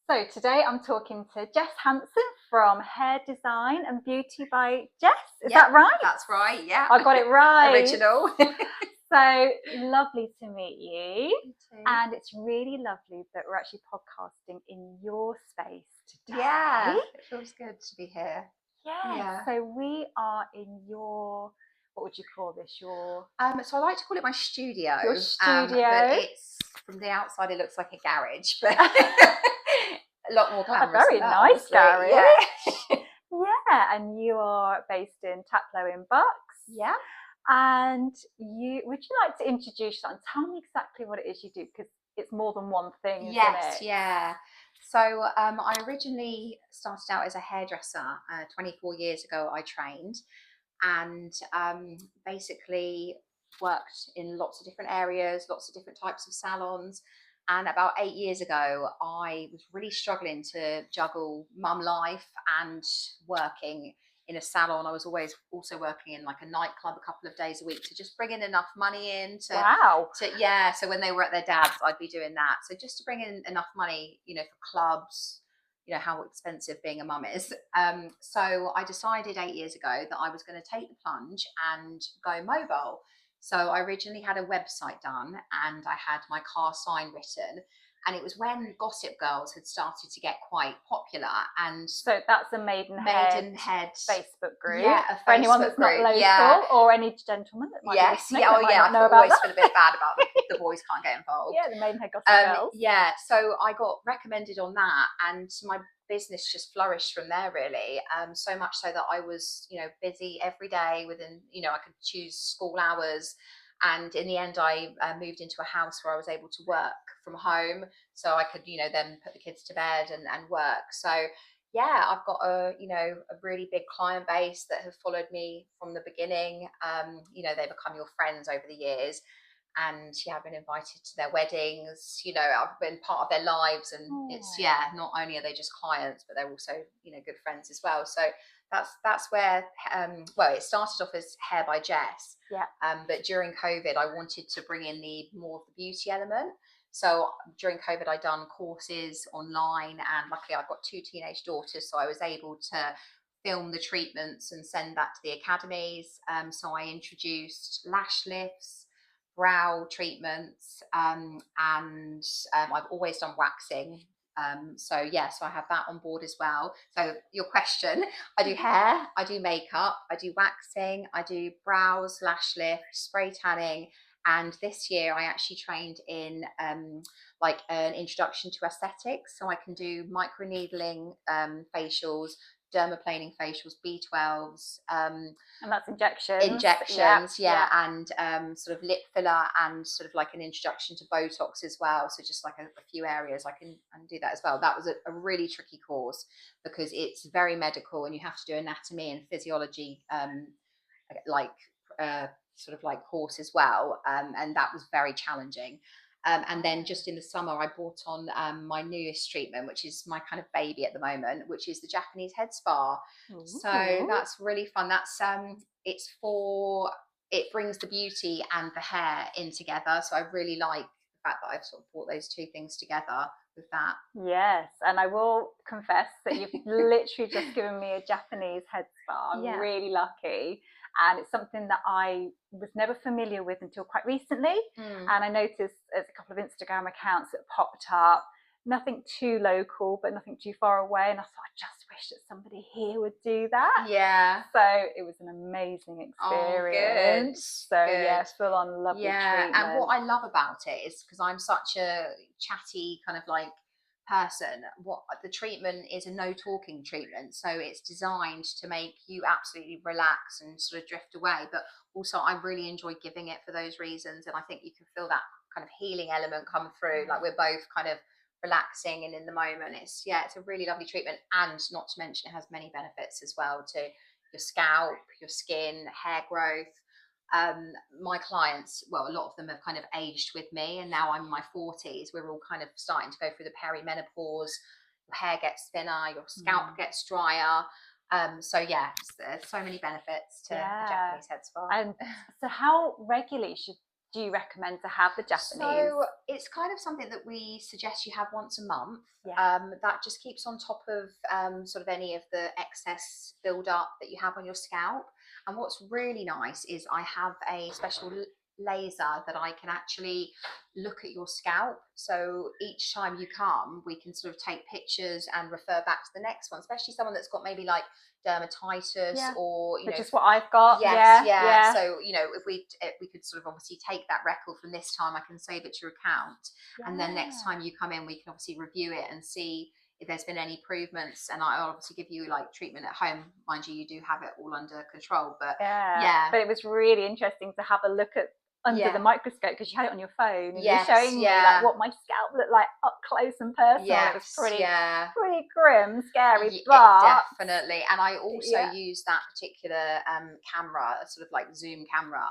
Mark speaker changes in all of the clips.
Speaker 1: So today I'm talking to Jess Hanson from Hair Design and Beauty by Jess. Is that right?
Speaker 2: That's right, yeah.
Speaker 1: I got it right.
Speaker 2: Original.
Speaker 1: So lovely to meet you.
Speaker 2: You too.
Speaker 1: And it's really lovely that we're actually podcasting in your space today.
Speaker 2: Yeah, it feels good to be here.
Speaker 1: Yes.
Speaker 2: Yeah.
Speaker 1: So we are in your, what would you call this? Your
Speaker 2: So I like to call it my studio.
Speaker 1: Your studio.
Speaker 2: But it's, from the outside, it looks like a garage, but a lot more glamorous.
Speaker 1: A very
Speaker 2: than that,
Speaker 1: nice
Speaker 2: honestly.
Speaker 1: garage.
Speaker 2: Yeah.
Speaker 1: Yeah, and you are based in Taplow in Bucks.
Speaker 2: Yeah.
Speaker 1: And would you like to introduce that and tell me exactly what it is you do, because it's more than one thing, isn't
Speaker 2: Yes,
Speaker 1: it?
Speaker 2: yeah. So I originally started out as a hairdresser. 24 years ago, I trained and basically worked in lots of different areas, lots of different types of salons. And about 8 years ago, I was really struggling to juggle mum life and working in a salon. I was always also working in like a nightclub a couple of days a week to just bring in enough money in to,
Speaker 1: Wow.
Speaker 2: so when they were at their dad's, I'd be doing that. So just to bring in enough money, for clubs, how expensive being a mum is. So I decided 8 years ago that I was going to take the plunge and go mobile. So I originally had a website done and I had my car sign written. And it was when Gossip Girls had started to get quite popular. And
Speaker 1: so that's a Maidenhead Facebook group.
Speaker 2: Yeah,
Speaker 1: for anyone that's not local, or any gentleman that might be listening. I
Speaker 2: always feel a bit bad about the boys can't get involved.
Speaker 1: Yeah, the Maidenhead Gossip Girls.
Speaker 2: Yeah, so I got recommended on that, and my business just flourished from there, really. So much so that I was, busy every day within, I could choose school hours. And in the end, I moved into a house where I was able to work from home, so I could, then put the kids to bed and work. So yeah, I've got a really big client base that have followed me from the beginning. They become your friends over the years. And I've been invited to their weddings, I've been part of their lives, and it's not only are they just clients, but they're also, good friends as well. So that's where it started off as Hair by Jess.
Speaker 1: Yeah.
Speaker 2: But during COVID, I wanted to bring in more of the beauty element. So during COVID, I'd done courses online, and luckily I've got 2 teenage daughters, so I was able to film the treatments and send that to the academies. So I introduced lash lifts, brow treatments, and I've always done waxing. So I have that on board as well. So your question, I do hair, I do makeup, I do waxing, I do brows, lash lift, spray tanning. And this year I actually trained in like an introduction to aesthetics. So I can do microneedling facials, dermaplaning facials, B12s.
Speaker 1: And that's injections.
Speaker 2: And sort of lip filler, and sort of like an introduction to Botox as well. So just like a few areas I can do that as well. That was a really tricky course because it's very medical and you have to do anatomy and physiology sort of like course as well. And that was very challenging. And then just in the summer, I brought on my newest treatment, which is my kind of baby at the moment, which is the Japanese head spa. Ooh. So that's really fun. That's it brings the beauty and the hair in together. So I really like the fact that I've sort of brought those two things together with that.
Speaker 1: Yes, and I will confess that you've literally just given me a Japanese head spa. I'm really lucky. And it's something that I was never familiar with until quite recently. And I noticed there's a couple of Instagram accounts that popped up, nothing too local, but nothing too far away. And I thought, I just wish that somebody here would do that.
Speaker 2: Yeah.
Speaker 1: So it was an amazing experience.
Speaker 2: Oh, good.
Speaker 1: Yeah, full on lovely treatment.
Speaker 2: And what I love about it is because I'm such a chatty kind of like person, what the treatment is, a no talking treatment, so it's designed to make you absolutely relax and sort of drift away, but also I really enjoy giving it for those reasons, and I think you can feel that kind of healing element come through, like we're both kind of relaxing and in the moment. It's a really lovely treatment, and not to mention it has many benefits as well to your scalp, your skin, hair growth. My clients, well, a lot of them have kind of aged with me, and now I'm in my 40s. We're all kind of starting to go through the perimenopause. Your hair gets thinner, your scalp gets drier. So there's so many benefits to the Japanese head spa.
Speaker 1: And so how regularly should do you recommend to have the Japanese?
Speaker 2: So it's kind of something that we suggest you have once a month. That just keeps on top of sort of any of the excess build up that you have on your scalp. And what's really nice is I have a special laser that I can actually look at your scalp. So each time you come, we can sort of take pictures and refer back to the next one, especially someone that's got maybe like dermatitis or
Speaker 1: which is what I've got.
Speaker 2: So if we could sort of obviously take that record from this time, I can save it to your account, and then next time you come in, we can obviously review it and see if there's been any improvements, and I'll obviously give you like treatment at home. Mind you do have it all under control, but
Speaker 1: but it was really interesting to have a look at under the microscope, because you had it on your phone and you're showing me like what my scalp looked like up close and personal. It was pretty grim, scary, but
Speaker 2: definitely. And I also use that particular camera, sort of like zoom camera,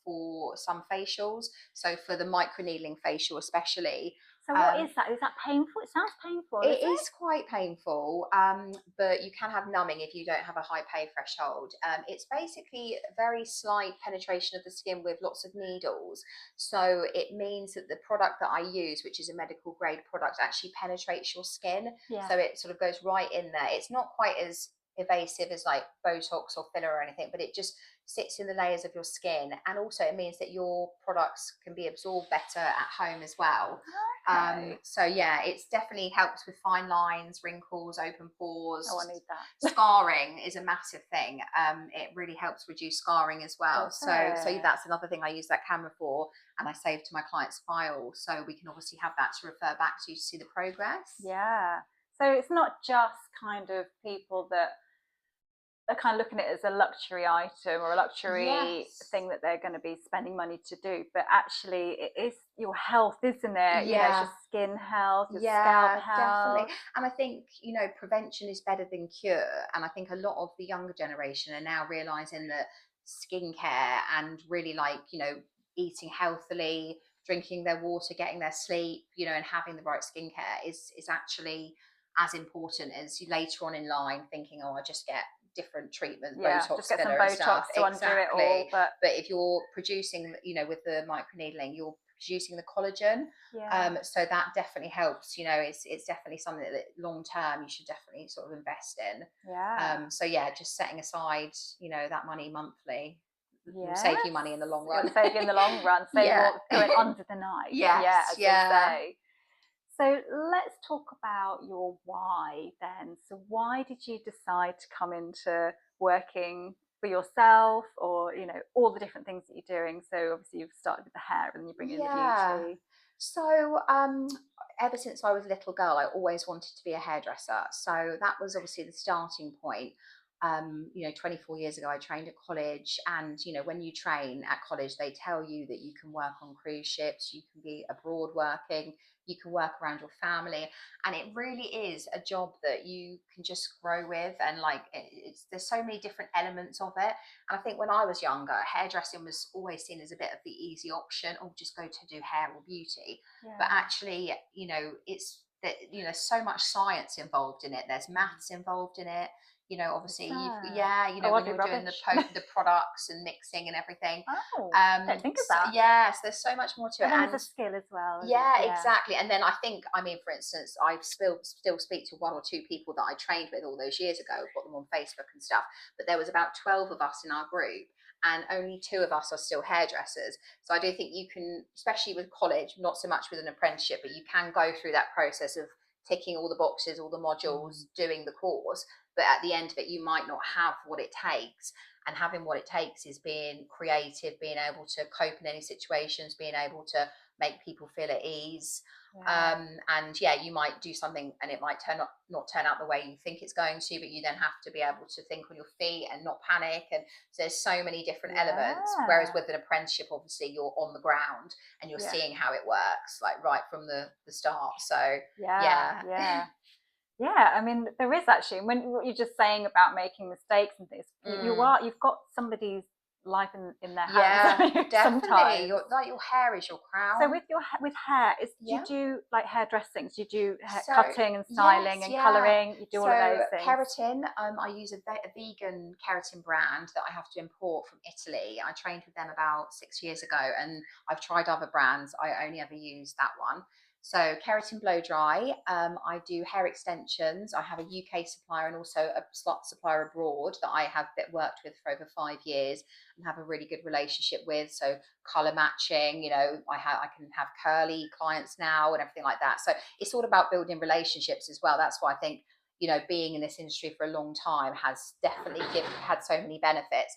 Speaker 2: for some facials. So for the microneedling facial especially.
Speaker 1: So what is that? Is that painful? It sounds painful.
Speaker 2: It is quite painful, but you can have numbing if you don't have a high pay threshold. It's basically a very slight penetration of the skin with lots of needles. So it means that the product that I use, which is a medical grade product, actually penetrates your skin. So it sort of goes right in there. It's not quite as evasive as like Botox or filler or anything, but it just sits in the layers of your skin, and also it means that your products can be absorbed better at home as well. So it's definitely helps with fine lines, wrinkles, open pores.
Speaker 1: I need that.
Speaker 2: Scarring is a massive thing. It really helps reduce scarring as well. So that's another thing I use that camera for, and I save to my client's file, so we can obviously have that to refer back to see the progress.
Speaker 1: So it's not just kind of people that are kind of looking at it as a luxury item or a luxury thing that they're going to be spending money to do, but actually it is your health, isn't it? You know, it's your skin health, your scalp health.
Speaker 2: Definitely. And I think, prevention is better than cure. And I think a lot of the younger generation are now realizing that skincare and really eating healthily, drinking their water, getting their sleep, and having the right skincare is actually as important as you later on in line thinking, I just get different treatment, Botox,
Speaker 1: just get some
Speaker 2: filler
Speaker 1: Botox
Speaker 2: and stuff.
Speaker 1: to undo it all. But
Speaker 2: if you're producing, with the microneedling, you're producing the collagen. So that definitely helps. It's definitely something that long term you should definitely sort of invest in. So just setting aside, that money monthly will save you money in the long run.
Speaker 1: It'll save you in the long run. Save what's going under the knife. Say. So let's talk about your why then. So why did you decide to come into working for yourself, or all the different things that you're doing? So obviously you've started with the hair and then you bring in the beauty.
Speaker 2: So ever since I was a little girl, I always wanted to be a hairdresser. So that was obviously the starting point. 24 years ago, I trained at college, and when you train at college, they tell you that you can work on cruise ships, you can be abroad working, you can work around your family, and it really is a job that you can just grow with, and there's so many different elements of it. And I think when I was younger, hairdressing was always seen as a bit of the easy option, or just go to do hair or beauty. But actually, it's that there's so much science involved in it, there's maths involved in it. Obviously, when you're doing the products and mixing and everything.
Speaker 1: Don't think of that.
Speaker 2: Yes, there's so much more to it.
Speaker 1: And there's a skill as well.
Speaker 2: Exactly. And then I think, for instance, I still speak to one or two people that I trained with all those years ago, got them on Facebook and stuff. But there was about 12 of us in our group, and only 2 of us are still hairdressers. So I do think you can, especially with college, not so much with an apprenticeship, but you can go through that process of ticking all the boxes, all the modules, doing the course. But at the end of it, you might not have what it takes. And having what it takes is being creative, being able to cope in any situations, being able to make people feel at ease. You might do something and it might not turn out the way you think it's going to, but you then have to be able to think on your feet and not panic. And so there's so many different elements. Whereas with an apprenticeship, obviously you're on the ground and you're seeing how it works, right from the start. So there is actually, when what you're just saying about making mistakes and things, you've got somebody's
Speaker 1: life in their
Speaker 2: Yeah,
Speaker 1: hands.
Speaker 2: definitely.
Speaker 1: Sometimes.
Speaker 2: Your hair is your crown.
Speaker 1: So with hair, do you do like hairdressing? Do you do cutting and styling and colouring? You do all of those things?
Speaker 2: Keratin, I use a vegan keratin brand that I have to import from Italy. I trained with them about 6 years ago, and I've tried other brands. I only ever use that one. So keratin blow dry. I do hair extensions. I have a UK supplier and also a supplier abroad that I have worked with for over 5 years and have a really good relationship with. So color matching, you know, I can have curly clients now and everything like that. So it's all about building relationships as well. That's why I think, you know, being in this industry for a long time has definitely had so many benefits.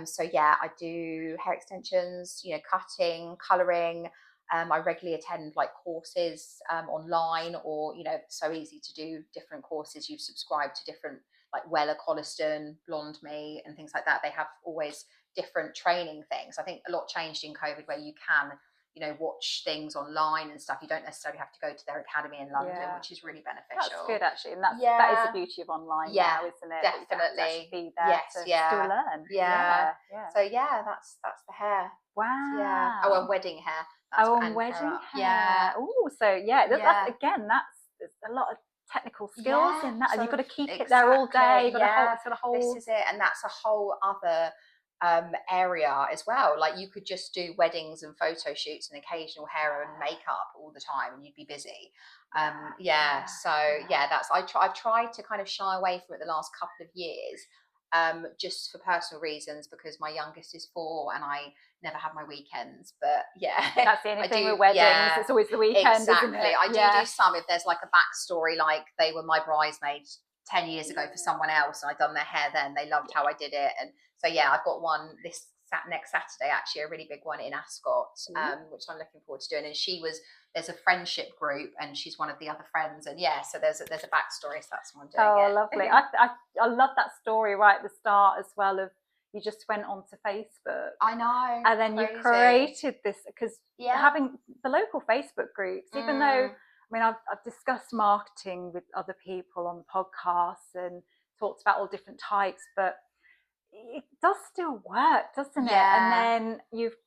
Speaker 2: So yeah, I do hair extensions, you know, cutting, coloring. I regularly attend like courses online, or, you know, so easy to do different courses. You subscribe to different, like Weller Colliston, Blonde Me, and things like that. They have always different training things. I think a lot changed in COVID, where you can, you know, watch things online and stuff. You don't necessarily have to go to their academy in London, which is really beneficial.
Speaker 1: That's good, actually, and that is the beauty of online now, isn't it?
Speaker 2: Definitely.
Speaker 1: Be there to still learn.
Speaker 2: So yeah, that's the hair.
Speaker 1: Wow.
Speaker 2: Yeah. Oh, and wedding hair.
Speaker 1: And wedding hair. Yeah. Oh, so that's again, there's a lot of technical skills in that, and you've got to keep it there all day. You've got to hold.
Speaker 2: This is it, and that's a whole other area as well. Like, you could just do weddings and photo shoots and occasional hair and makeup all the time, and you'd be busy. That's I've tried to kind of shy away from it the last couple of years, just for personal reasons, because my youngest is 4 and I never have my weekends. But yeah,
Speaker 1: that's the only thing with weddings. It's always the weekend.
Speaker 2: Exactly.
Speaker 1: Isn't it?
Speaker 2: I do some if there's like a backstory, like they were my bridesmaids 10 years ago for someone else, and I'd done their hair then. They loved how I did it. And so yeah, I've got one next Saturday, actually, a really big one in Ascot, which I'm looking forward to doing. And there's a friendship group, and she's one of the other friends, and so there's a backstory, so that's what I'm doing.
Speaker 1: Oh, lovely. I love that story right at the start as well, of you just went onto Facebook.
Speaker 2: I know.
Speaker 1: And then you created this, because having the local Facebook groups, even though, I mean, I've discussed marketing with other people on the podcast and talked about all different types, but it does still work, doesn't it? And then we've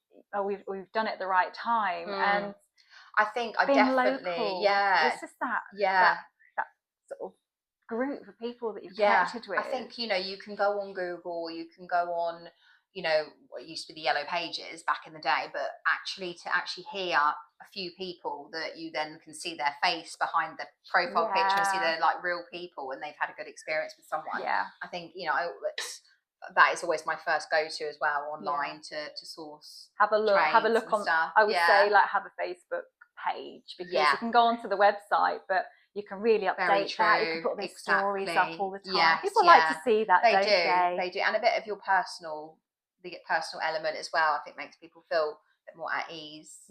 Speaker 1: done it at the right time, and
Speaker 2: I think I definitely
Speaker 1: local, it's just that sort of group of people that you've connected with.
Speaker 2: I think, you know, you can go on Google, you can go on, you know, what used to be the Yellow Pages back in the day, but to actually hear a few people that you then can see their face behind the profile picture and see they're like real people and they've had a good experience with someone. I think, you know, that is always my first go-to as well, online to source.
Speaker 1: Have a look on stuff. I would say, like, have a Facebook page, because you can go onto the website, but you can really update that. You can put those stories up all the time. People like to see that, don't they?
Speaker 2: They do, and a bit of your personal element as well, I think, makes people feel a bit more at ease.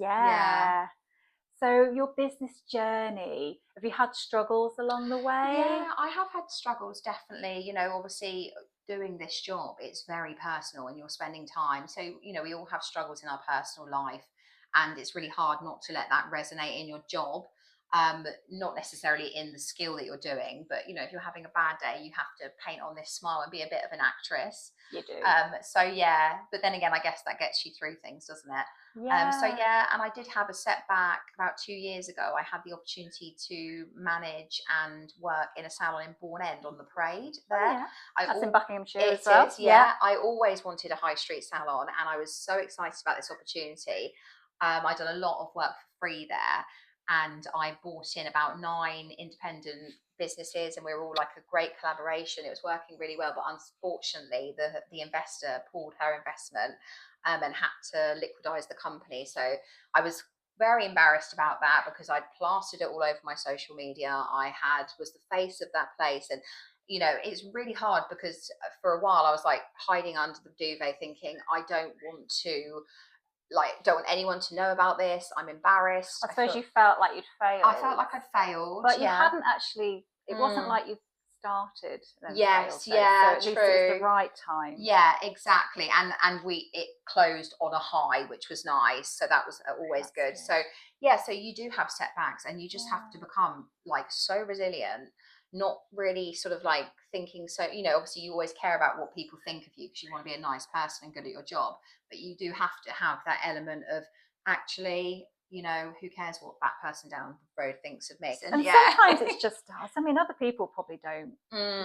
Speaker 1: So your business journey, have you had struggles along the way?
Speaker 2: Yeah, I have had struggles, definitely. You know, obviously doing this job, it's very personal and you're spending time. So, you know, we all have struggles in our personal life, and it's really hard not to let that resonate in your job. Not necessarily in the skill that you're doing, but, you know, if you're having a bad day, you have to paint on this smile and be a bit of an actress.
Speaker 1: You do.
Speaker 2: But then again, I guess that gets you through things, doesn't it? And I did have a setback about 2 years ago. I had the opportunity to manage and work in a salon in Bourne End on the Parade there.
Speaker 1: That's in Buckinghamshire as well.
Speaker 2: I always wanted a high street salon, and I was so excited about this opportunity. I'd done a lot of work for free there, and I brought in about 9 independent businesses, and we were all like a great collaboration. It was working really well, but unfortunately the investor pulled her investment and had to liquidize the company. So I was very embarrassed about that, because I'd plastered it all over my social media. I was the face of that place, and you know, it's really hard, because for a while I was like hiding under the duvet thinking, I don't want anyone to know about this. I'm embarrassed.
Speaker 1: I suppose you felt like you'd failed.
Speaker 2: I felt like I'd failed.
Speaker 1: But you hadn't actually, it wasn't like you started and failed.
Speaker 2: So
Speaker 1: true.
Speaker 2: At
Speaker 1: least it was the right time.
Speaker 2: Yeah, exactly. And it closed on a high, which was nice. So that was always good. Good. So you do have setbacks, and you just have to become like so resilient. not really sort of like thinking, so obviously you always care about what people think of you because you want to be a nice person and good at your job, but you do have to have that element of actually, who cares what that person down the road thinks of me.
Speaker 1: And sometimes it's just us. I mean, other people probably don't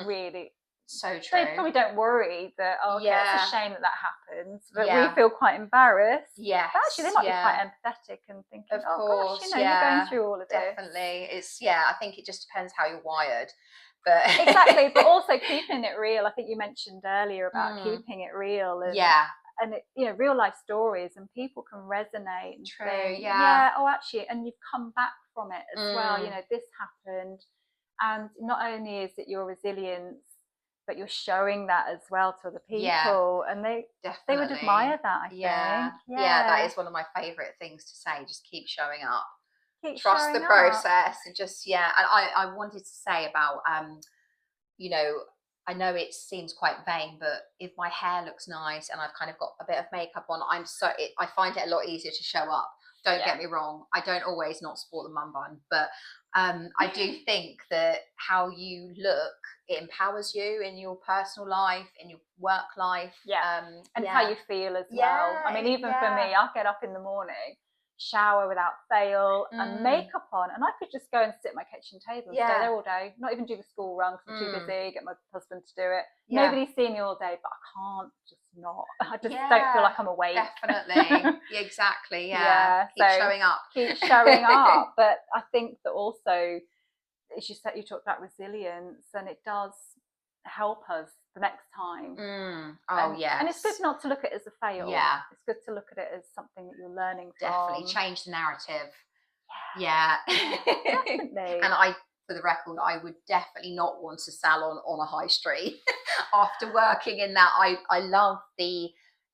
Speaker 1: really.
Speaker 2: So true.
Speaker 1: They probably don't worry that, okay, it's a shame that happens, but we feel quite embarrassed.
Speaker 2: Yes.
Speaker 1: But actually, they might be quite empathetic and thinking,
Speaker 2: of course,
Speaker 1: gosh, you're going through all of this.
Speaker 2: Definitely. It's, I think it just depends how you're wired. But
Speaker 1: exactly, but also keeping it real. I think you mentioned earlier about keeping it real. And, and it, real life stories, and people can resonate and think, actually, and you've come back from it as well. This happened, and not only is it your resilience, but you're showing that as well to other people, and they would admire that. I think.
Speaker 2: Yeah, that is one of my favorite things to say. Just keep showing up. Trust the process, and just and I wanted to say about I know it seems quite vain, but if my hair looks nice and I've kind of got a bit of makeup on, I find it a lot easier to show up. Don't get me wrong, I don't always not sport the mum bun, but I do think that how you look, it empowers you in your personal life, in your work life,
Speaker 1: and how you feel as well. I mean, even for me, I'll get up in the morning, shower without fail, and makeup on, and I could just go and sit at my kitchen table and stay there all day, not even do the school run because I'm too busy, get my husband to do it. Nobody's seen me all day, but I can't just not. I just don't feel like I'm awake.
Speaker 2: Definitely. Exactly. Keep showing up.
Speaker 1: Keep showing up. But I think that also, as you said, you talked about resilience, and it does help us the next time. And it's good not to look at it as a fail. It's good to look at it as something that you're learning from.
Speaker 2: Definitely change the narrative.
Speaker 1: Definitely.
Speaker 2: And for the record, I would definitely not want a salon on a high street. After working in that, I love the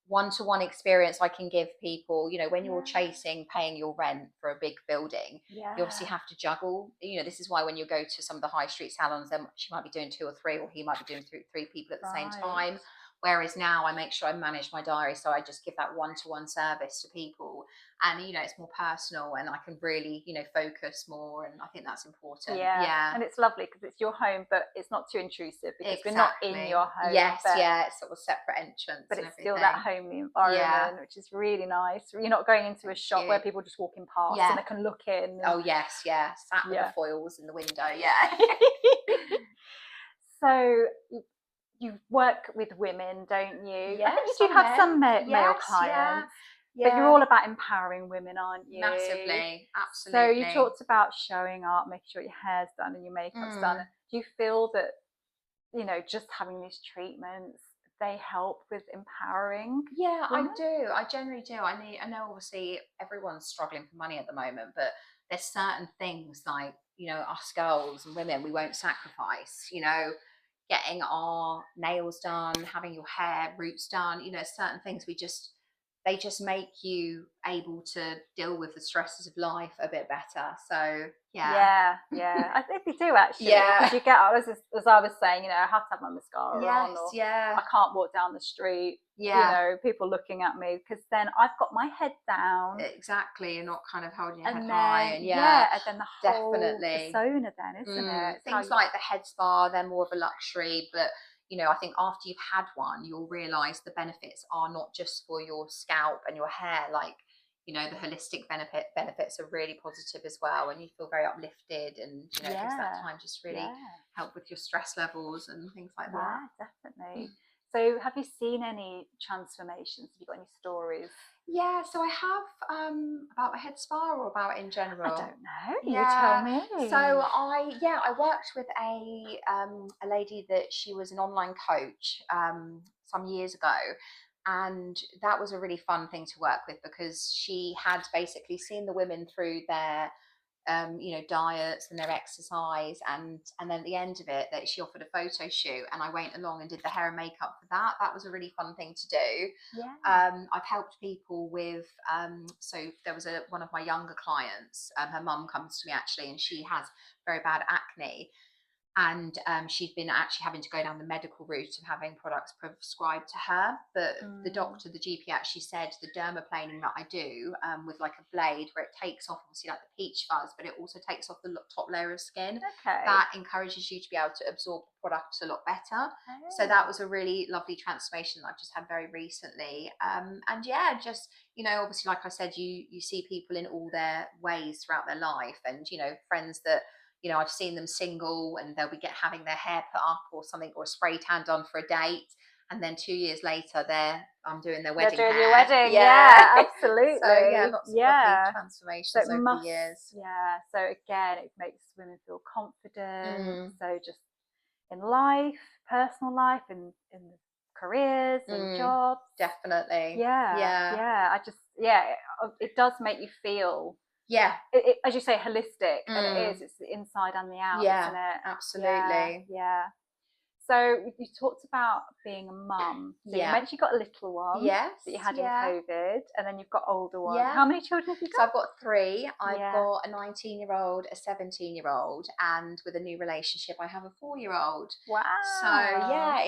Speaker 2: one-to-one experience I can give people. When you're paying your rent for a big building, you obviously have to juggle. This is why when you go to some of the high street salons, then she might be doing 2 or 3, or he might be doing 3 people at the same time. Whereas now I make sure I manage my diary, so I just give that one-to-one service to people, and it's more personal, and I can really focus more, and I think that's important.
Speaker 1: And it's lovely because it's your home, but it's not too intrusive because we're not in your home.
Speaker 2: It's sort of separate entrance,
Speaker 1: but it's still that homely environment, which is really nice. You're not going into a shop where people are just walking past and they can look in.
Speaker 2: Sat with the foils in the window.
Speaker 1: So you work with women, don't you? I think you do have some male clients, but you're all about empowering women, aren't you?
Speaker 2: Massively, absolutely.
Speaker 1: So you talked about showing up, making sure your hair's done and your makeup's done. Do you feel that, just having these treatments, they help with empowering?
Speaker 2: I do. I generally do. I know obviously everyone's struggling for money at the moment, but there's certain things like, us girls and women, we won't sacrifice, getting our nails done, having your hair, roots done, certain things they just make you able to deal with the stresses of life a bit better. So
Speaker 1: I think they do actually. Because you get, as I was saying, I have to have my mascara on, or I can't walk down the street. People looking at me, because then I've got my head down.
Speaker 2: Exactly, you're not kind of holding your head
Speaker 1: high.
Speaker 2: And
Speaker 1: and then the whole persona, then, isn't it?
Speaker 2: Things like the head spa, they're more of a luxury, but I think after you've had one, you'll realise the benefits are not just for your scalp and your hair. Like, the holistic benefits are really positive as well, and you feel very uplifted, and gives that time just really help with your stress levels and things like that.
Speaker 1: Definitely. So have you seen any transformations? Have you got any stories?
Speaker 2: So I have about a head spa, or about in general?
Speaker 1: I don't know. You tell me.
Speaker 2: So I worked with a lady that she was an online coach some years ago, and that was a really fun thing to work with, because she had basically seen the women through their diets and their exercise, and then at the end of it, that she offered a photo shoot, and I went along and did the hair and makeup for that. That was a really fun thing to do. I've helped people with so there was one of my younger clients, her mum comes to me actually, and she has very bad acne, and she'd been actually having to go down the medical route of having products prescribed to her. But the doctor, the GP, actually said the dermaplaning that I do with like a blade where it takes off obviously like the peach fuzz, but it also takes off the top layer of skin. That encourages you to be able to absorb the product a lot better. So that was a really lovely transformation that I've just had very recently. And yeah, just, you know, obviously, like I said, you see people in all their ways throughout their life, and, you know, friends that, you know, I've seen them single and they'll be having their hair put up or something, or a spray tan done for a date, and then 2 years later I'm doing their wedding hair.
Speaker 1: Your wedding, yeah, absolutely.
Speaker 2: So yeah, lots of lovely transformations over the years.
Speaker 1: Yeah, so again, it makes women feel confident. So just in life, personal life, in careers and jobs.
Speaker 2: Definitely.
Speaker 1: Yeah. It does make you feel, as you say, holistic, and it's the inside and the out, isn't it?
Speaker 2: Absolutely.
Speaker 1: Yeah. So you talked about being a mum. So you mentioned you got a little one that you had in COVID, and then you've got older ones. How many children have you got?
Speaker 2: So I've got 3. I've got a 19-year-old, a 17-year-old, and with a new relationship, I have a 4-year-old.
Speaker 1: Wow.
Speaker 2: So yeah,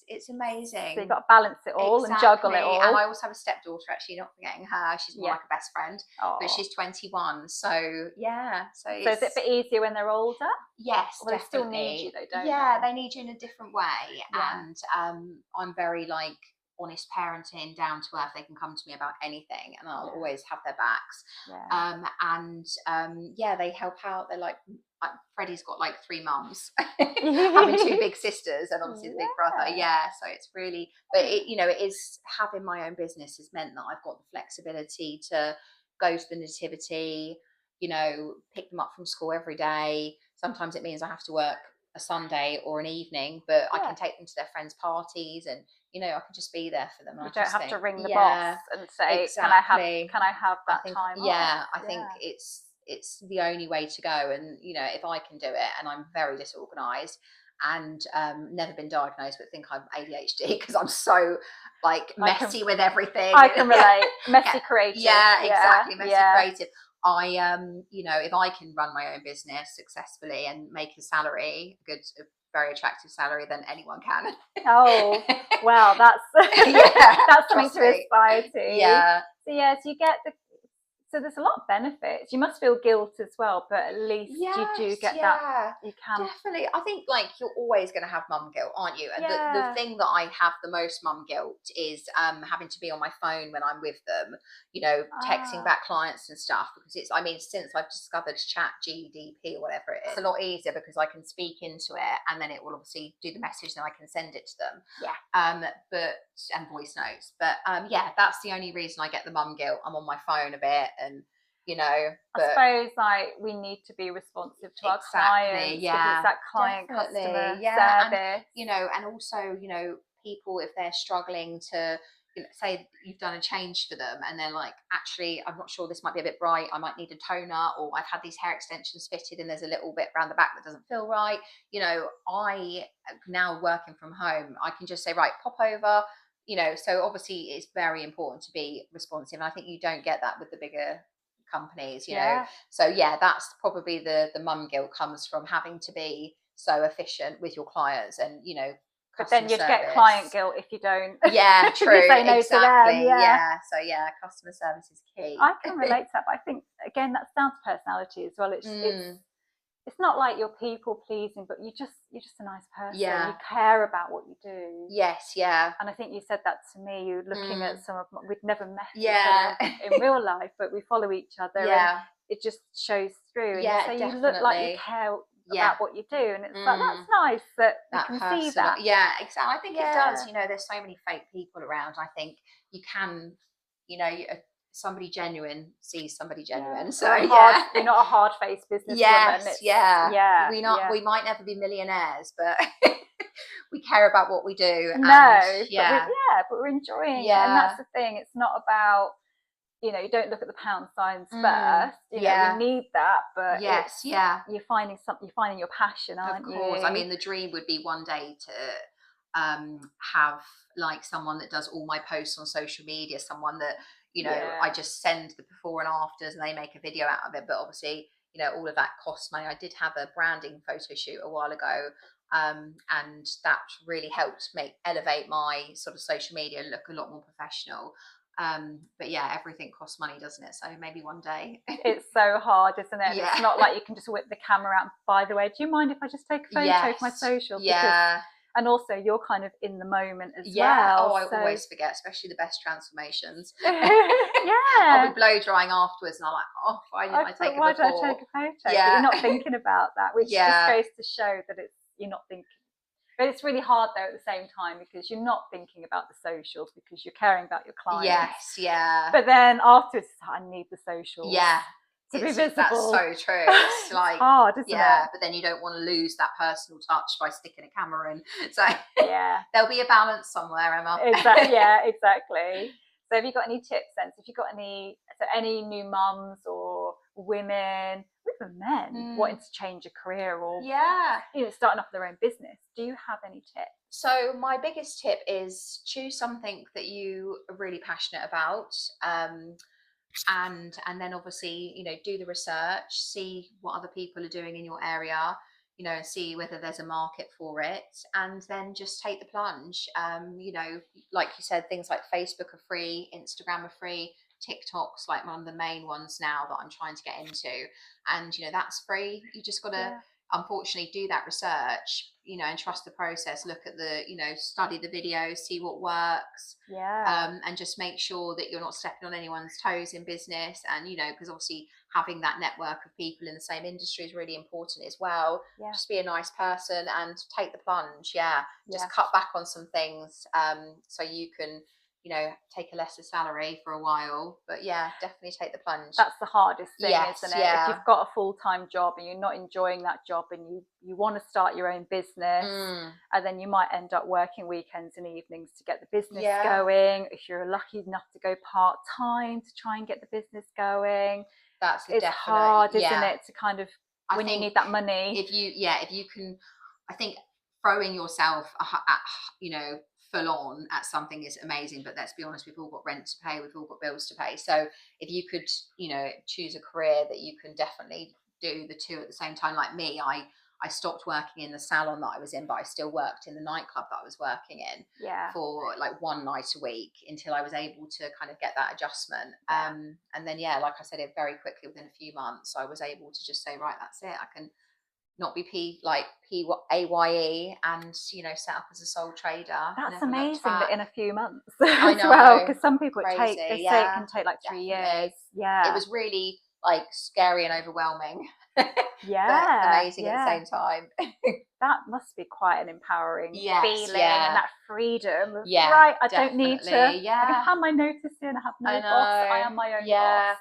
Speaker 2: it's amazing.
Speaker 1: So you've got to balance it all and juggle it all.
Speaker 2: And I also have a stepdaughter, actually, not forgetting her. She's more like a best friend, but she's 21. So yeah. So
Speaker 1: is it a bit easier when they're older?
Speaker 2: Yes,
Speaker 1: well, they still need you though, don't they?
Speaker 2: Yeah, they need you in a different way. And I'm very like honest parenting, down to earth. They can come to me about anything and I'll always have their backs. They help out. They're like, Freddie's got like 3 mums, having 2 big sisters and obviously the big brother. So it's really, but it, you know, it is, having my own business has meant that I've got the flexibility to go to the nativity, you know, pick them up from school every day. Sometimes it means I have to work a Sunday or an evening, but I can take them to their friends' parties, and, you know, I can just be there for them.
Speaker 1: You don't have to ring the boss and say, can I have that time off?
Speaker 2: I think it's the only way to go. And, you know, if I can do it, and I'm very disorganized and never been diagnosed, but think I'm ADHD because I'm so like messy with everything.
Speaker 1: I can relate. Messy creative.
Speaker 2: Yeah, exactly. Messy creative. You know, if I can run my own business successfully and make a salary, a very attractive salary, then anyone can.
Speaker 1: Oh, well, that's that's something to aspire to.
Speaker 2: Yeah.
Speaker 1: So you get so there's a lot of benefits. You must feel guilt as well, but at least you do get that. You can
Speaker 2: definitely. I think like you're always going to have mum guilt, aren't you? And the thing that I have the most mum guilt is having to be on my phone when I'm with them. You know, texting back clients and stuff, because it's. I mean, since I've discovered Chat GDP or whatever it is, it's a lot easier because I can speak into it, and then it will obviously do the message, and I can send it to them. And voice notes. But that's the only reason I get the mum guilt. I'm on my phone a bit. And, you know,
Speaker 1: I suppose like we need to be responsive to our clients. Because it's that client customer service.
Speaker 2: And, you know, and also, you know, people, if they're struggling to, you know, say you've done a change for them and they're like, actually, I'm not sure, this might be a bit bright, I might need a toner, or I've had these hair extensions fitted and there's a little bit around the back that doesn't feel right. You know, I now working from home, I can just say, right, pop over. You know, so obviously it's very important to be responsive. And I think you don't get that with the bigger companies, you know. So that's probably the mum guilt comes from having to be so efficient with your clients, and, you know,
Speaker 1: but then you'd get client guilt if you don't.
Speaker 2: Yeah, true.
Speaker 1: You say no
Speaker 2: exactly.
Speaker 1: To them,
Speaker 2: So customer service is key.
Speaker 1: I can relate to that, but I think again that's down to personality as well. It's not like you're people pleasing, but you're just a nice person. You care about what you do.
Speaker 2: Yes,
Speaker 1: And I think you said that to me. You're looking at some of we'd never met each other in real life, but we follow each other. And it just shows through. And so you look like you care about what you do, and it's like that's nice that you can see that.
Speaker 2: Yeah, exactly. I think it does. You know, there's so many fake people around. I think you can, you know, somebody genuine sees somebody genuine. So
Speaker 1: you're not a hard-faced businesswoman.
Speaker 2: We might never be millionaires, but we care about what we do.
Speaker 1: But we're enjoying it, and that's the thing. It's not about, you know, you don't look at the pound signs first. You know, we need that, but you're finding something. You're finding your passion, aren't you?
Speaker 2: Of course. I mean, the dream would be one day to have like someone that does all my posts on social media, someone that, you know, I just send the before and afters and they make a video out of it. But obviously, all of that costs money. I did have a branding photo shoot a while ago, and that really helped elevate my sort of social media look a lot more professional. But yeah, everything costs money, doesn't it? So maybe one day.
Speaker 1: It's so hard, isn't it?
Speaker 2: Yeah.
Speaker 1: It's not like you can just whip the camera out. By the way, do you mind if I just take a photo for my social?
Speaker 2: Yeah.
Speaker 1: And also you're kind of in the moment as
Speaker 2: well.
Speaker 1: Oh,
Speaker 2: I always forget, especially the best transformations.
Speaker 1: Yeah.
Speaker 2: I'll be blow drying afterwards and I'm like, oh, why didn't I take a
Speaker 1: Why did I take a photo? But you're not thinking about that, which just goes to show that you're not thinking. But it's really hard though at the same time, because you're not thinking about the socials because you're caring about your clients.
Speaker 2: Yes, yeah.
Speaker 1: But then afterwards, I need the socials.
Speaker 2: Yeah.
Speaker 1: To be visible.
Speaker 2: That's so true. It's like,
Speaker 1: hard, isn't it?
Speaker 2: Yeah, but then you don't want to lose that personal touch by sticking a camera in. So
Speaker 1: yeah,
Speaker 2: there'll be a balance somewhere, Emma.
Speaker 1: Exactly. Yeah, exactly. So have you got any tips then? So have you got any new mums or women, even men, wanting to change a career or starting off their own business? Do you have any tips?
Speaker 2: So my biggest tip is choose something that you are really passionate about. And then obviously, do the research, see what other people are doing in your area, and see whether there's a market for it, and then just take the plunge. Like you said, things like Facebook are free, Instagram are free, TikTok's like one of the main ones now that I'm trying to get into, and that's free. You just got to unfortunately do that research, and trust the process, look at the, study the videos, see what works, and just make sure that you're not stepping on anyone's toes in business. And because obviously having that network of people in the same industry is really important as well. Just be a nice person and take the plunge. Just cut back on some things, so you can take a lesser salary for a while, but definitely take the plunge.
Speaker 1: That's the hardest thing, isn't it? If you've got a full-time job and you're not enjoying that job and you want to start your own business, and then you might end up working weekends and evenings to get the business going. If you're lucky enough to go part-time to try and get the business going, it's hard, isn't it, to kind of when you need that money.
Speaker 2: If you can, I think throwing yourself at full on at something is amazing, but let's be honest, we've all got rent to pay, we've all got bills to pay. So if you could choose a career that you can definitely do the two at the same time. Like me, I stopped working in the salon that I was in, but I still worked in the nightclub that I was working in for like one night a week until I was able to kind of get that adjustment. And then like I said, it very quickly within a few months I was able to just say, right, that's it, I can not be PAYE and set up as a sole trader.
Speaker 1: That's amazing that in a few months. I know, as well, because some people say it can take like 3 years.
Speaker 2: It was really like scary and overwhelming. But amazing at the same time.
Speaker 1: That must be quite an empowering feeling, and that freedom of, right, I don't need to I can have my notice in, I have no boss, I am my own boss.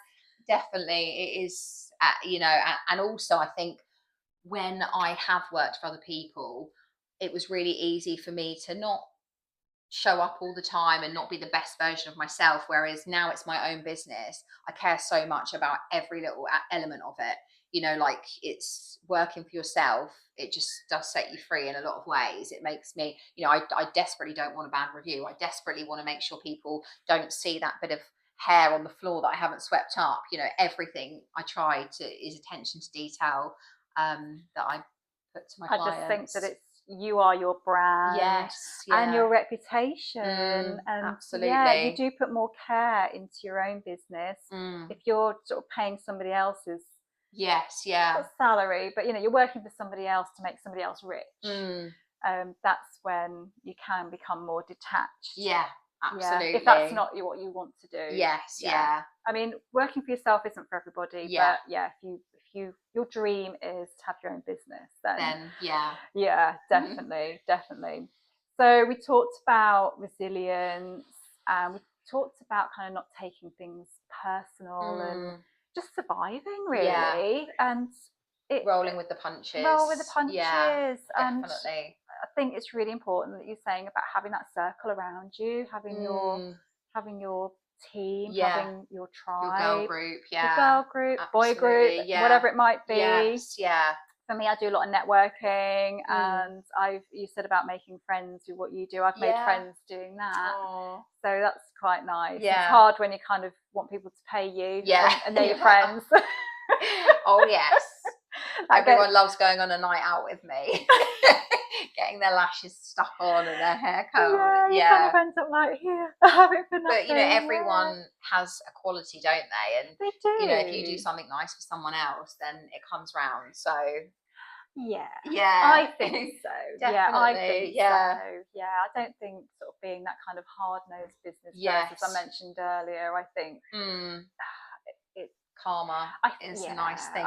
Speaker 2: Definitely it is. And also I think when I have worked for other people, it was really easy for me to not show up all the time and not be the best version of myself, whereas now it's my own business. I care so much about every little element of it. Like it's working for yourself, it just does set you free in a lot of ways. It makes me, I desperately don't want a bad review. I desperately want to make sure people don't see that bit of hair on the floor that I haven't swept up. Everything I try to is attention to detail that I put to my clients.
Speaker 1: I just think that you are your brand and your reputation, and
Speaker 2: absolutely,
Speaker 1: you do put more care into your own business if you're sort of paying somebody else's salary, but you're working for somebody else to make somebody else rich. That's when you can become more detached.
Speaker 2: Absolutely.
Speaker 1: If that's not what you want to do. I mean, working for yourself isn't for everybody, but if your dream is to have your own business, then definitely. So we talked about resilience, and we talked about kind of not taking things personal and just surviving, really, and
Speaker 2: rolling with the punches.
Speaker 1: And
Speaker 2: definitely.
Speaker 1: I think it's really important that you're saying about having that circle around you, having your team, having your tribe,
Speaker 2: your girl group,
Speaker 1: boy group, whatever it might be. For me, I do a lot of networking, and you said about making friends with what you do. I've made friends doing that. So that's quite nice. It's hard when you kind of want people to pay you and they're your friends.
Speaker 2: Oh yes. Everyone loves going on a night out with me. Getting their lashes stuck on and their hair combed.
Speaker 1: You kind of end up like, here, I have it for nothing.
Speaker 2: But you know, everyone has a quality, don't they? And
Speaker 1: they do.
Speaker 2: You know, if you do something nice for someone else, then it comes round. So
Speaker 1: yeah,
Speaker 2: I
Speaker 1: think so.
Speaker 2: Definitely.
Speaker 1: I think so. Yeah, I don't think sort of being that kind of hard-nosed business person, as I mentioned earlier. I think it's
Speaker 2: karma is a nice thing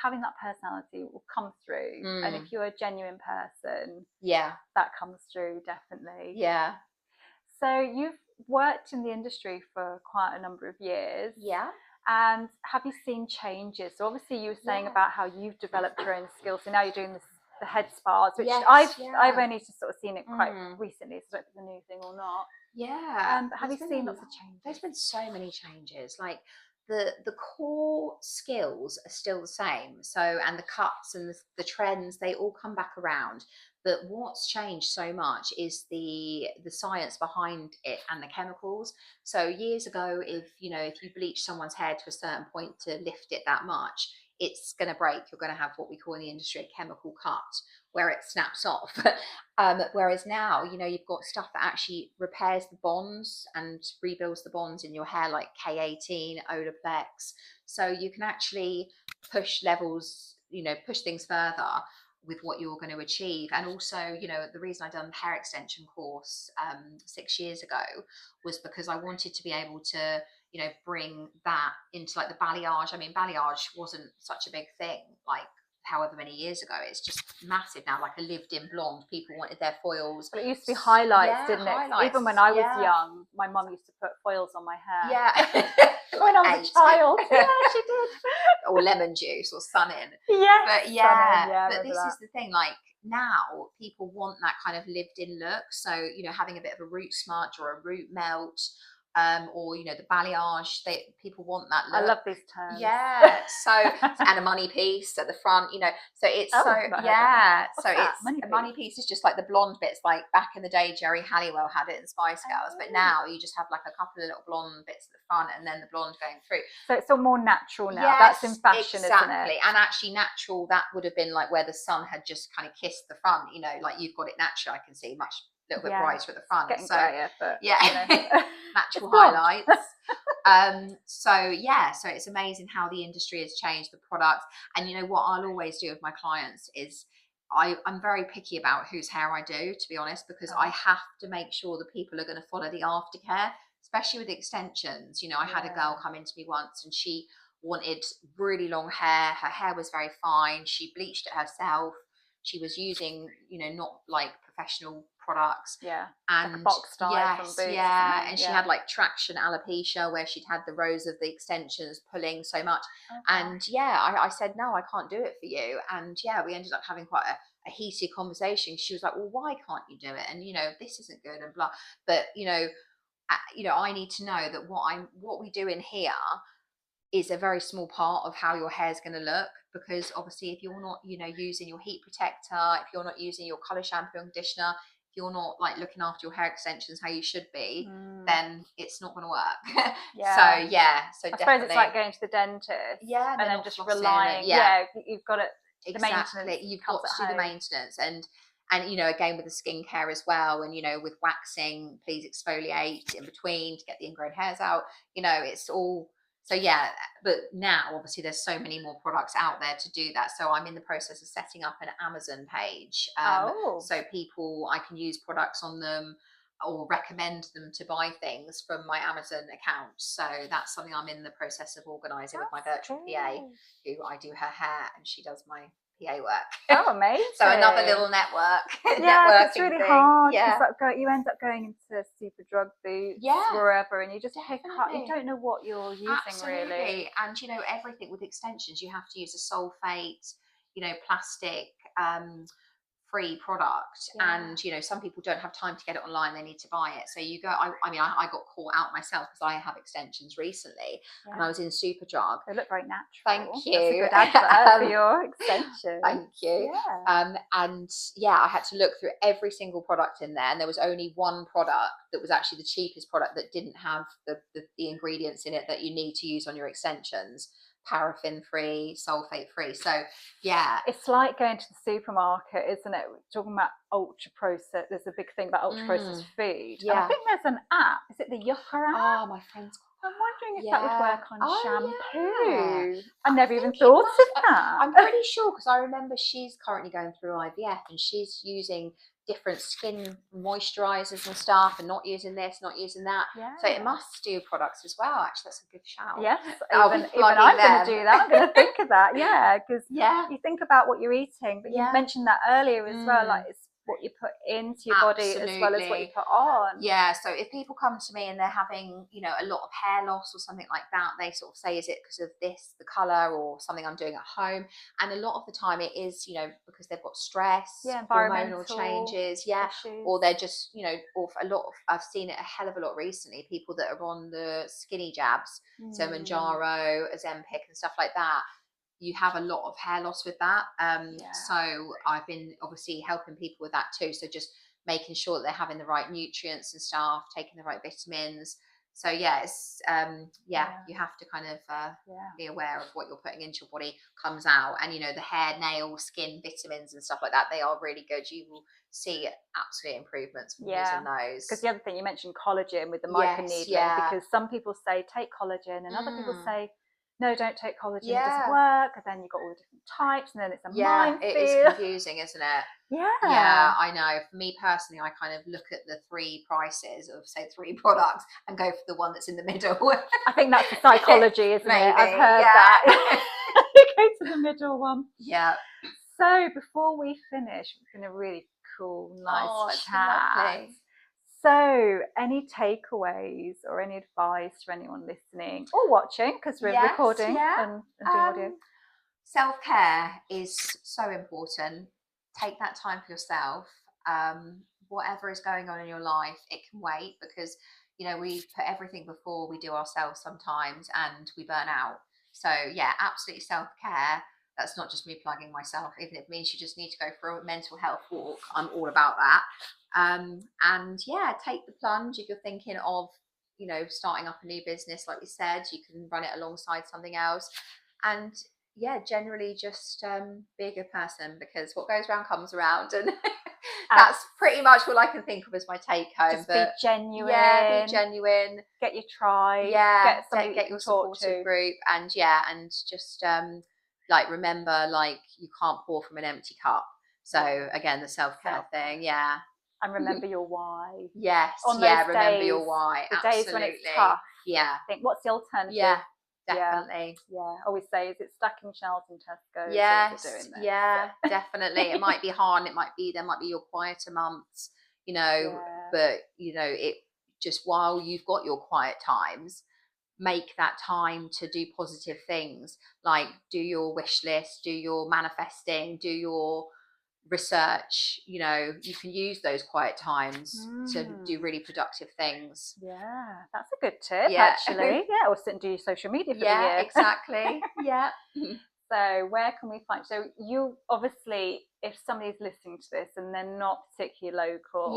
Speaker 1: having that personality will come through, and if you're a genuine person, that comes through definitely. So you've worked in the industry for quite a number of years. And have you seen changes? So obviously you were saying about how you've developed your own skills. So now you're doing the head spas, which I've only just sort of seen it quite recently. So I don't know if it's a new thing or not. But have you seen lots of changes?
Speaker 2: There's been so many changes. Like the core skills are still the same. So, and the cuts and the trends, they all come back around. But what's changed so much is the science behind it and the chemicals. So years ago, if you bleach someone's hair to a certain point to lift it that much, it's going to break. You're going to have what we call in the industry a chemical cut, where it snaps off. Whereas now, you've got stuff that actually repairs the bonds and rebuilds the bonds in your hair, like K18, Olaplex. So you can actually push levels, push things further with what you're going to achieve. And also, the reason I done the hair extension course 6 years ago was because I wanted to be able to, bring that into like the balayage. I mean, balayage wasn't such a big thing, like however many years ago. It's just massive now, like a lived-in blonde. People wanted their foils.
Speaker 1: Well, it used to be highlights, didn't it? Even when I was young, my mum used to put foils on my hair. When I was a child. Yeah, she did.
Speaker 2: Or lemon juice or sun-in. But this is the thing, like now people want that kind of lived-in look. So, having a bit of a root smudge or a root melt, or the balayage, people want that look.
Speaker 1: I love these terms.
Speaker 2: So and a money piece at the front, so it's so it's a money piece is just like the blonde bits, like back in the day Jerry Halliwell had it in Spice Girls, but now you just have like a couple of little blonde bits at the front and then the blonde going through.
Speaker 1: So it's all more natural now. That's in fashion, isn't it?
Speaker 2: And actually natural, that would have been like where the sun had just kind of kissed the front, like you've got it natural. I can see much a little bit brighter at the front.
Speaker 1: Getting grayer, but
Speaker 2: natural highlights. So it's amazing how the industry has changed, the products. And what I'll always do with my clients is I'm very picky about whose hair I do, to be honest, because I have to make sure that people are going to follow the aftercare, especially with extensions. I had a girl come into me once and she wanted really long hair. Her hair was very fine. She bleached it herself. She was using, not like professional products.
Speaker 1: And like a box dye from Boots.
Speaker 2: And she had like traction alopecia, where she'd had the rows of the extensions pulling so much. And I said, no, I can't do it for you. And we ended up having quite a heated conversation. She was like, well, why can't you do it? And this isn't good and blah. But I need to know that what we do in here is a very small part of how your hair is going to look, because obviously if you're not using your heat protector, if you're not using your color shampoo and conditioner, if you're not like looking after your hair extensions how you should be, then it's not going to work. So
Speaker 1: I
Speaker 2: definitely.
Speaker 1: suppose it's like going to the dentist and then just relying you've got it you've got to do the maintenance and again with the skincare as well, and with waxing, please exfoliate in between to get the ingrown hairs out. It's all. So but now obviously there's so many more products out there to do that. So I'm in the process of setting up an Amazon page. So people, I can use products on them or recommend them to buy things from my Amazon account. So that's something I'm in the process of organising with my virtual PA, who I do her hair and she does my PA work. Oh, amazing.
Speaker 2: So another little network.
Speaker 1: It's really hard. You end up going into super drug Boots, wherever, and you just pick up. You don't know what you're using really.
Speaker 2: And everything with extensions, you have to use a sulfate, plastic free product, and some people don't have time to get it online, they need to buy it. So you go, I got caught out myself because I have extensions recently, and I was in Superdrug.
Speaker 1: They look very natural.
Speaker 2: Thank you.
Speaker 1: That's a good advert for your extension.
Speaker 2: Thank you. And I had to look through every single product in there, and there was only one product that was actually the cheapest product that didn't have the ingredients in it that you need to use on your extensions. paraffin free, sulfate free. So yeah,
Speaker 1: it's like going to the supermarket, isn't it? We're talking about ultra processed. There's a big thing about ultra processed food. And I think there's an app. Is it the Yucca app?
Speaker 2: Oh, my friend's
Speaker 1: I'm wondering if that would work on shampoo.
Speaker 2: Yeah.
Speaker 1: I never even thought of that.
Speaker 2: I'm pretty sure, because I remember she's currently going through IVF and she's using different skin moisturizers and stuff, and not using this, not using that. So it must do products as well. Actually, that's a good shout.
Speaker 1: Yes, even I'm going to do that. I'm going to think of that. Yeah, because you think about what you're eating, but you mentioned that earlier as well. Like, it's what you put into your body as well as what you put on.
Speaker 2: Yeah, so if people come to me and they're having, you know, a lot of hair loss or something like that, they sort of say, is it because of this, the colour, or something I'm doing at home? And a lot of the time it is, you know, because they've got stress, hormonal changes, issues. Or they're just, you know, or a lot of, I've seen it a hell of a lot recently, people that are on the skinny jabs, so Manjaro, Ozempic and stuff like that. You have a lot of hair loss with that. So I've been obviously helping people with that too. So just making sure that they're having the right nutrients and stuff, taking the right vitamins. So yeah, it's you have to kind of be aware of what you're putting into your body comes out. And you know, the hair, nail, skin vitamins and stuff like that, they are really good. You will see absolute improvements from using those.
Speaker 1: Because the other thing you mentioned, collagen with the microneedling, because some people say take collagen and other people say no, don't take collagen, it doesn't work. And then you've got all the different types, and then it's a minefield.
Speaker 2: It is confusing, isn't it? Yeah, I know. For me personally, I kind of look at the 3 prices of, say, 3 products and go for the one that's in the middle.
Speaker 1: I think that's the psychology, isn't
Speaker 2: Maybe,
Speaker 1: it? I've heard that. You go to the middle one.
Speaker 2: Yeah.
Speaker 1: So before we finish, we're going to really cool, nice chat.
Speaker 2: Lovely.
Speaker 1: So, any takeaways or any advice for anyone listening or watching, because we're recording and doing audio?
Speaker 2: Self-care is so important. Take that time for yourself. Whatever is going on in your life, it can wait, because, you know, we put everything before we do ourselves sometimes and we burn out. So, yeah, absolutely self-care. That's not just me plugging myself. Even if it means you just need to go for a mental health walk, I'm all about that. And yeah, take the plunge. If you're thinking of, you know, starting up a new business, like we said, you can run it alongside something else. And yeah, generally just be a good person, because what goes around comes around. And that's pretty much all I can think of as my take home.
Speaker 1: Just be genuine.
Speaker 2: Yeah, be genuine.
Speaker 1: Get your tribe.
Speaker 2: Yeah,
Speaker 1: get
Speaker 2: your supportive group. And and just like, remember, like, you can't pour from an empty cup. So again, the self-care thing. Yeah.
Speaker 1: And remember your why.
Speaker 2: Yes. Remember your why.
Speaker 1: The days when it's tough.
Speaker 2: Yeah.
Speaker 1: Think, what's the alternative?
Speaker 2: Yeah. Definitely.
Speaker 1: Yeah. Always say, is it stacking shelves in Tesco?
Speaker 2: Yes. Yeah. Definitely. It might be hard. There might be your quieter months. You know, but you know, it just, while you've got your quiet times, make that time to do positive things, like do your wish list, do your manifesting, do your research. You know, you can use those quiet times to do really productive things.
Speaker 1: Yeah, that's a good tip, actually. Yeah, or sit and do your social media for the year.
Speaker 2: Exactly. Yeah.
Speaker 1: So where can we find, so you obviously, if somebody's listening to this and they're not particularly local,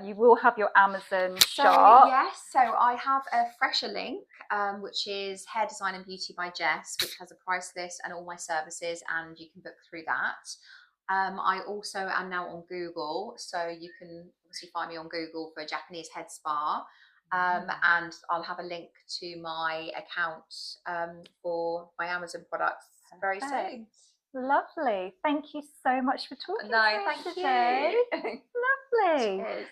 Speaker 1: you will have your Amazon shop.
Speaker 2: Yes, so I have a fresher link, which is Hair Design and Beauty by Jess, which has a price list and all my services, and you can book through that. I also am now on Google, so you can obviously find me on Google for Japanese Head Spa. And I'll have a link to my account for my Amazon products very soon.
Speaker 1: Lovely. Thank you so much for talking to me
Speaker 2: thank
Speaker 1: today.
Speaker 2: you.
Speaker 1: Lovely.
Speaker 2: Cheers.